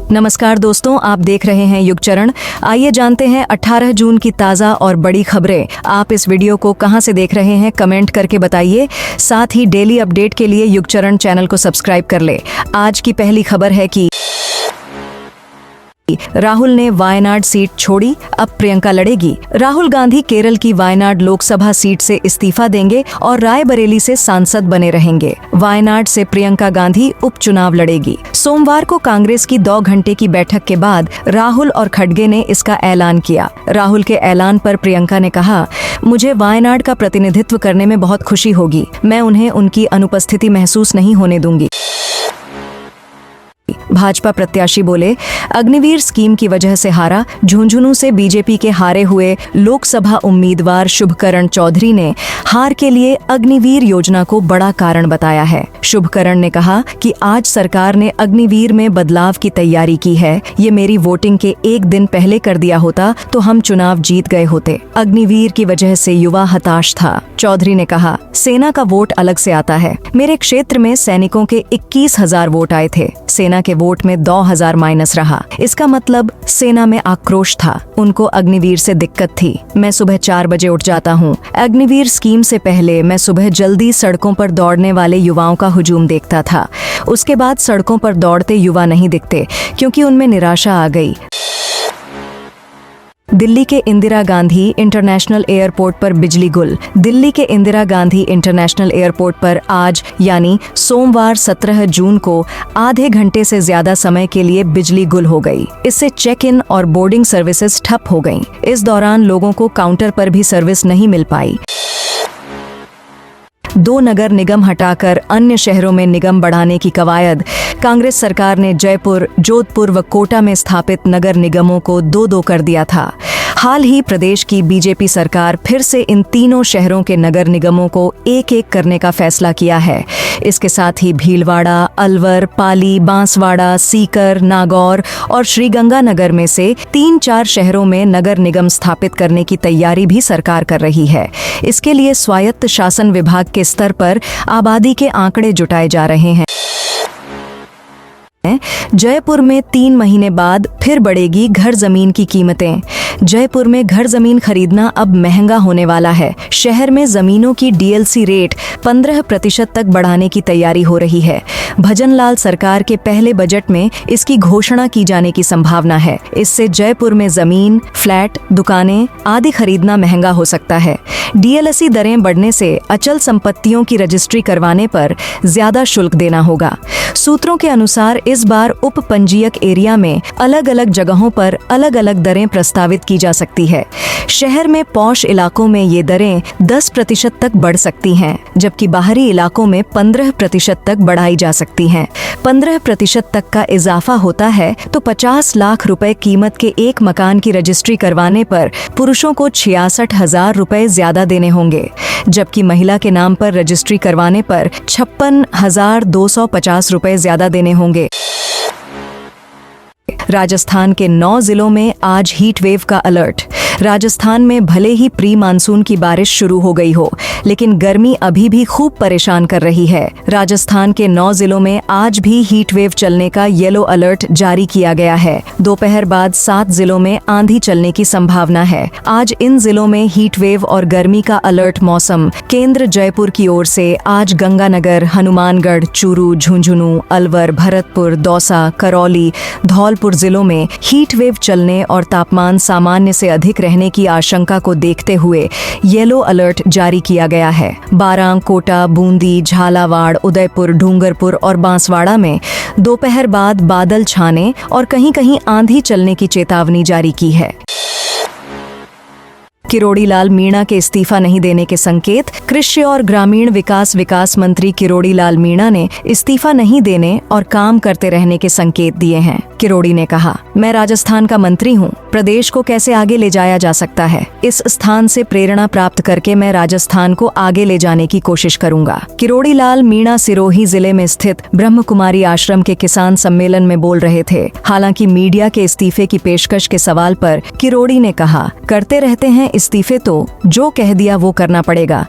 नमस्कार दोस्तों, आप देख रहे हैं युगचरण। आइए जानते हैं 18 जून की ताज़ा और बड़ी खबरें। आप इस वीडियो को कहां से देख रहे हैं कमेंट करके बताइए। साथ ही डेली अपडेट के लिए युगचरण चैनल को सब्सक्राइब कर ले। आज की पहली खबर है कि राहुल ने वायनाड सीट छोड़ी, अब प्रियंका लड़ेगी। राहुल गांधी केरल की वायनाड लोकसभा सीट से इस्तीफा देंगे और रायबरेली से सांसद बने रहेंगे। वायनाड से प्रियंका गांधी उपचुनाव लड़ेगी। सोमवार को कांग्रेस की 2 घंटे की बैठक के बाद राहुल और खड़गे ने इसका ऐलान किया। राहुल के ऐलान पर प्रियंका ने कहा, मुझे वायनाड का प्रतिनिधित्व करने में बहुत खुशी होगी। मैं उन्हें उनकी अनुपस्थिति महसूस नहीं होने दूंगी। भाजपा प्रत्याशी बोले, अग्निवीर स्कीम की वजह से हारा। झुंझुनू से बीजेपी के हारे हुए लोकसभा उम्मीदवार शुभकरण चौधरी ने हार के लिए अग्निवीर योजना को बड़ा कारण बताया है। शुभकरण ने कहा कि आज सरकार ने अग्निवीर में बदलाव की तैयारी की है। ये मेरी वोटिंग के 1 दिन पहले कर दिया होता तो हम चुनाव जीत गए होते। अग्निवीर की वजह से युवा हताश था। चौधरी ने कहा, सेना का वोट अलग से आता है। मेरे क्षेत्र में सैनिकों के 21,000 वोट आए थे। सेना के वोट में 2,000 माइनस रहा। इसका मतलब सेना में आक्रोश था। उनको अग्निवीर से दिक्कत थी। मैं सुबह 4 बजे उठ जाता हूँ। अग्निवीर स्कीम से पहले मैं सुबह जल्दी सड़कों पर दौड़ने वाले युवाओं का हुजूम देखता था। उसके बाद सड़कों पर दौड़ते युवा नहीं दिखते क्योंकि उनमें निराशा आ गई। दिल्ली के इंदिरा गांधी इंटरनेशनल एयरपोर्ट पर बिजली गुल। दिल्ली के इंदिरा गांधी इंटरनेशनल एयरपोर्ट पर आज यानी सोमवार 17 जून को आधे घंटे से ज्यादा समय के लिए बिजली गुल हो गई। इससे चेक इन और बोर्डिंग सर्विसेज ठप हो गईं। इस दौरान लोगों को काउंटर पर भी सर्विस नहीं मिल पाई। 2 नगर निगम हटाकर अन्य शहरों में निगम बढ़ाने की कवायद। कांग्रेस सरकार ने जयपुर, जोधपुर व कोटा में स्थापित नगर निगमों को 2-2 कर दिया था। हाल ही प्रदेश की बीजेपी सरकार फिर से इन तीनों शहरों के नगर निगमों को 1-1 करने का फैसला किया है। इसके साथ ही भीलवाड़ा, अलवर, पाली, बांसवाड़ा, सीकर, नागौर और श्रीगंगानगर में से 3-4 शहरों में नगर निगम स्थापित करने की तैयारी भी सरकार कर रही है। इसके लिए स्वायत्त शासन विभाग के स्तर पर आबादी के आंकड़े जुटाए जा रहे हैं। जयपुर में 3 महीने बाद फिर बढ़ेगी घर जमीन की कीमतें। जयपुर में घर जमीन खरीदना अब महंगा होने वाला है। शहर में जमीनों की डीएलसी रेट 15% तक बढ़ाने की तैयारी हो रही है। भजनलाल सरकार के पहले बजट में इसकी घोषणा की जाने की संभावना है। इससे जयपुर में जमीन, फ्लैट, दुकानें आदि खरीदना महंगा हो सकता है। डीएलसी दरें बढ़ने से अचल संपत्तियों की रजिस्ट्री करवाने पर ज्यादा शुल्क देना होगा। सूत्रों के अनुसार इस बार उप पंजीयक एरिया में अलग अलग जगहों पर अलग अलग दरें प्रस्तावित की जा सकती है। शहर में पॉश इलाकों में ये दरें 10% तक बढ़ सकती हैं, जबकि बाहरी इलाकों में 15% तक बढ़ाई जा सकती हैं। 15% तक का इजाफा होता है तो 50 लाख रुपए कीमत के एक मकान की रजिस्ट्री करवाने पर पुरुषों को 66,000 रुपए ज्यादा देने होंगे, जबकि महिला के नाम पर रजिस्ट्री करवाने पर 56,250 रुपए ज्यादा देने होंगे। राजस्थान के 9 जिलों में आज हीट वेव का अलर्ट। राजस्थान में भले ही प्री मानसून की बारिश शुरू हो गई हो, लेकिन गर्मी अभी भी खूब परेशान कर रही है। राजस्थान के 9 जिलों में आज भी हीट वेव चलने का येलो अलर्ट जारी किया गया है। दोपहर बाद 7 जिलों में आंधी चलने की संभावना है। आज इन जिलों में हीट वेव और गर्मी का अलर्ट मौसम केंद्र जयपुर की ओर से आज गंगानगर, हनुमानगढ़, चूरू, झुंझुनू, अलवर, भरतपुर, दौसा, करौली, धौलपुर जिलों में हीट वेव चलने और तापमान सामान्य से अधिक रहने की आशंका को देखते हुए येलो अलर्ट जारी किया गया है। बारां, कोटा, बूंदी, झालावाड़, उदयपुर, डूंगरपुर और बांसवाड़ा में दोपहर बाद बादल छाने और कहीं-कहीं आंधी चलने की चेतावनी जारी की है। किरोड़ीलाल मीणा के इस्तीफा नहीं देने के संकेत। कृषि और ग्रामीण विकास मंत्री किरोड़ीलाल मीणा ने इस्तीफा नहीं देने और काम करते रहने के संकेत दिए हैं। किरोड़ी ने कहा, मैं राजस्थान का मंत्री हूँ। प्रदेश को कैसे आगे ले जाया जा सकता है, इस स्थान से प्रेरणा प्राप्त करके मैं राजस्थान को आगे ले जाने की कोशिश करूंगा। किरोड़ीलाल मीणा सिरोही जिले में स्थित ब्रह्म कुमारी आश्रम के किसान सम्मेलन में बोल रहे थे। हालांकि मीडिया के इस्तीफे की पेशकश के सवाल पर किरोड़ी ने कहा, करते रहते हैं इस्तीफे, तो जो कह दिया वो करना पड़ेगा।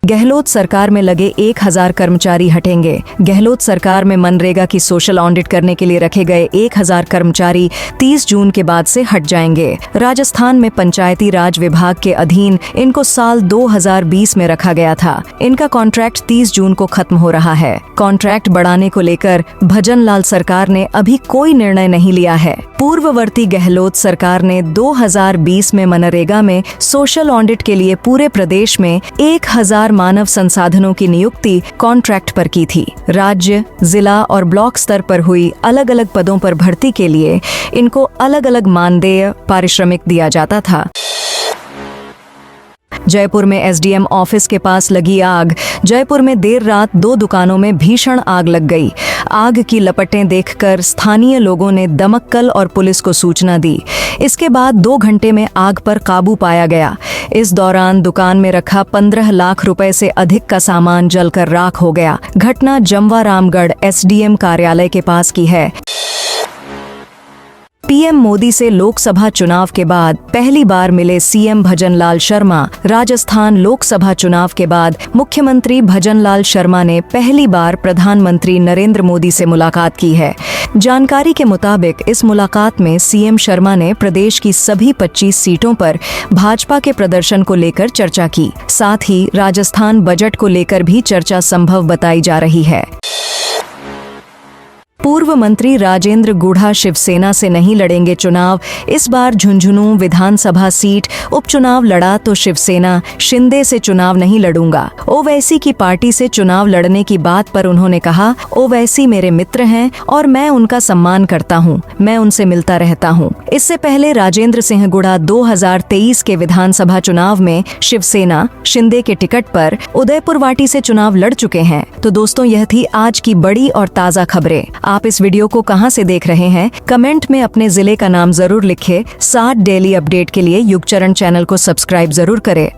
गहलोत सरकार में लगे 1000 कर्मचारी हटेंगे। गहलोत सरकार में मनरेगा की सोशल ऑडिट करने के लिए रखे गए 1000 कर्मचारी 30 जून के बाद से हट जाएंगे। राजस्थान में पंचायती राज विभाग के अधीन इनको साल 2020 में रखा गया था। इनका कॉन्ट्रैक्ट 30 जून को खत्म हो रहा है। कॉन्ट्रैक्ट बढ़ाने को लेकर भजनलाल सरकार ने अभी कोई निर्णय नहीं लिया है। पूर्ववर्ती गहलोत सरकार ने 2020 में मनरेगा में सोशल ऑडिट के लिए पूरे प्रदेश में 1000 मानव संसाधनों की नियुक्ति कॉन्ट्रैक्ट पर की थी। राज्य, जिला और ब्लॉक स्तर पर हुई अलग अलग पदों पर भर्ती के लिए इनको अलग अलग मानदेय पारिश्रमिक दिया जाता था। जयपुर में एसडीएम ऑफिस के पास लगी आग। जयपुर में देर रात 2 दुकानों में भीषण आग लग गई। आग की लपटें देखकर स्थानीय लोगों ने दमकल और पुलिस को सूचना दी। इसके बाद 2 घंटे में आग पर काबू पाया गया। इस दौरान दुकान में रखा 15 लाख रुपए से अधिक का सामान जलकर राख हो गया। घटना जमवा रामगढ़ एसडीएम कार्यालय के पास की है। पीएम मोदी से लोकसभा चुनाव के बाद पहली बार मिले सीएम भजनलाल शर्मा। राजस्थान लोकसभा चुनाव के बाद मुख्यमंत्री भजनलाल शर्मा ने पहली बार प्रधानमंत्री नरेंद्र मोदी से मुलाकात की है। जानकारी के मुताबिक इस मुलाकात में सीएम शर्मा ने प्रदेश की सभी 25 सीटों पर भाजपा के प्रदर्शन को लेकर चर्चा की। साथ ही राजस्थान बजट को लेकर भी चर्चा संभव बताई जा रही है। पूर्व मंत्री राजेंद्र गुढ़ा शिवसेना से नहीं लड़ेंगे चुनाव। इस बार झुंझुनू विधानसभा सीट उपचुनाव लड़ा तो शिवसेना शिंदे से चुनाव नहीं लड़ूंगा। ओवैसी की पार्टी से चुनाव लड़ने की बात पर उन्होंने कहा, ओवैसी मेरे मित्र हैं और मैं उनका सम्मान करता हूं। मैं उनसे मिलता रहता हूं। इससे पहले राजेंद्र सिंह गुढ़ा 2023 के विधानसभा चुनाव में शिवसेना शिंदे के टिकट पर उदयपुर वाटी से चुनाव लड़ चुके हैं। तो दोस्तों, यह थी आज की बड़ी और ताज़ा खबरें। आप इस वीडियो को कहां से देख रहे हैं? कमेंट में अपने जिले का नाम जरूर लिखें। 7 डेली अपडेट के लिए युगचरण चैनल को सब्सक्राइब जरूर करें।